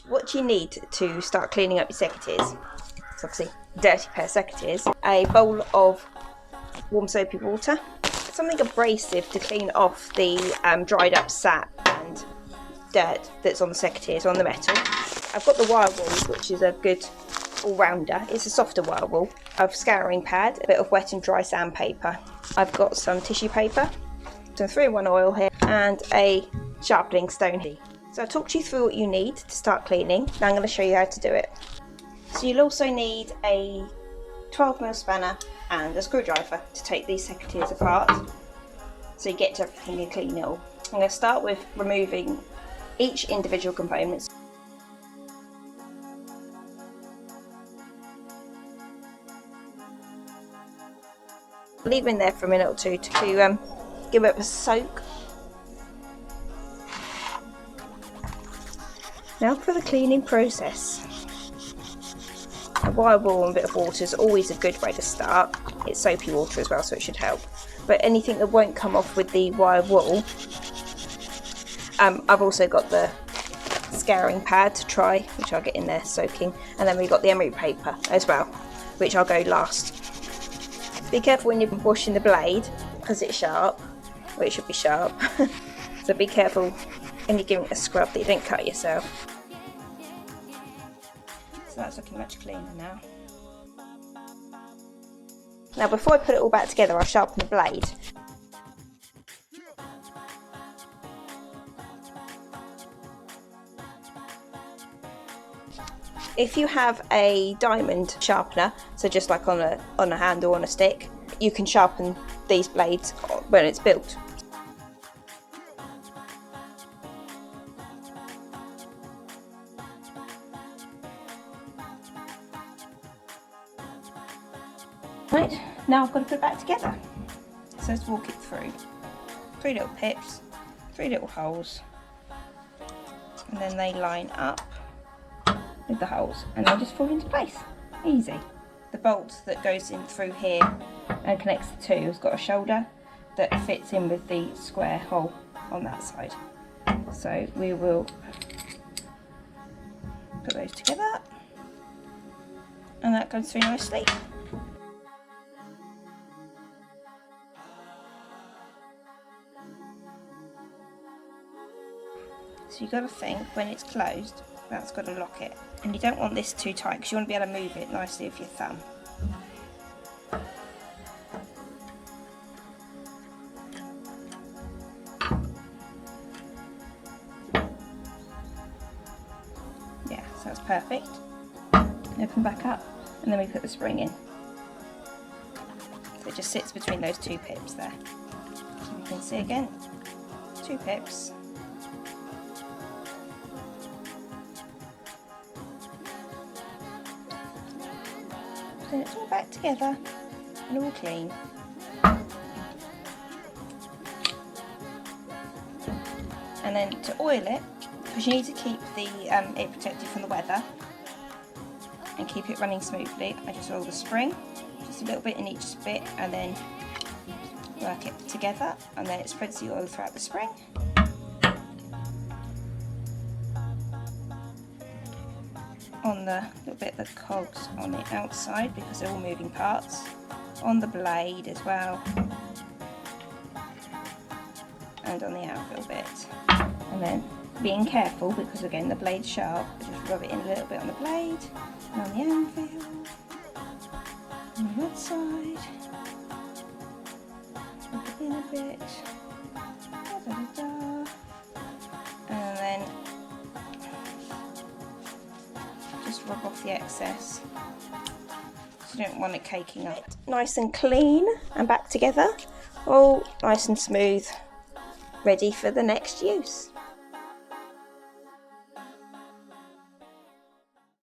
What you need to start cleaning up your secateurs, it's obviously a dirty pair of secateurs, a bowl of warm soapy water, something abrasive to clean off the dried up sap and dirt that's on the secateurs, on the metal. I've got the wire wool, which is a good all-rounder. It's a softer wire wool. I've scouring pad, a bit of wet and dry sandpaper. I've got some tissue paper, some 3-in-1 oil here, and a sharpening stone here. So I talked you through what you need to start cleaning. Now I'm going to show you how to do it. So you'll also need a 12mm spanner and a screwdriver to take these secateurs apart, so you get to everything and clean it all. I'm going to start with removing each individual component. Leave it in there for a minute or two to give it a soak. Now for the cleaning process. A wire wool and a bit of water is always a good way to start. It's soapy water as well, so it should help. But anything that won't come off with the wire wool, I've also got the scouring pad to try, which I'll get in there soaking, and then we've got the emery paper as well, which I'll go last. Be careful when you're washing the blade, because it's sharp, well, it should be sharp, so be careful when you're giving it a scrub that you don't cut yourself. So that's looking much cleaner now. Now before I put it all back together, I'll sharpen the blade. If you have a diamond sharpener, so just like on a handle on a stick, you can sharpen these blades when it's built. Right, now I've got to put it back together. So let's walk it through. 3 little pips, 3 little holes, and then they line up with the holes and they'll just fall into place. Easy. The bolt that goes in through here and connects the two has got a shoulder that fits in with the square hole on that side. So we will put those together and that goes through nicely. So you've got to think when it's closed, that's got to lock it. And you don't want this too tight because you want to be able to move it nicely with your thumb. Yeah, so that's perfect. Open back up and then we put the spring in. So it just sits between those 2 pips there. So you can see again, 2 pips. Then it's all back together and all clean. And then to oil it, because you need to keep the it protected from the weather and keep it running smoothly, I just oil the spring, just a little bit in each bit, and then work it together, and then it spreads the oil throughout the spring. On the little bit of the cogs on the outside, because they're all moving parts, on the blade as well, and on the out little bit. And then being careful, because again the blade's sharp, just rub it in a little bit on the blade and on the anvil, on that side, rub it in a bit, da, da, da, da. And then just rub off the excess, so you don't want it caking up. Nice and clean and back together, all nice and smooth, ready for the next use.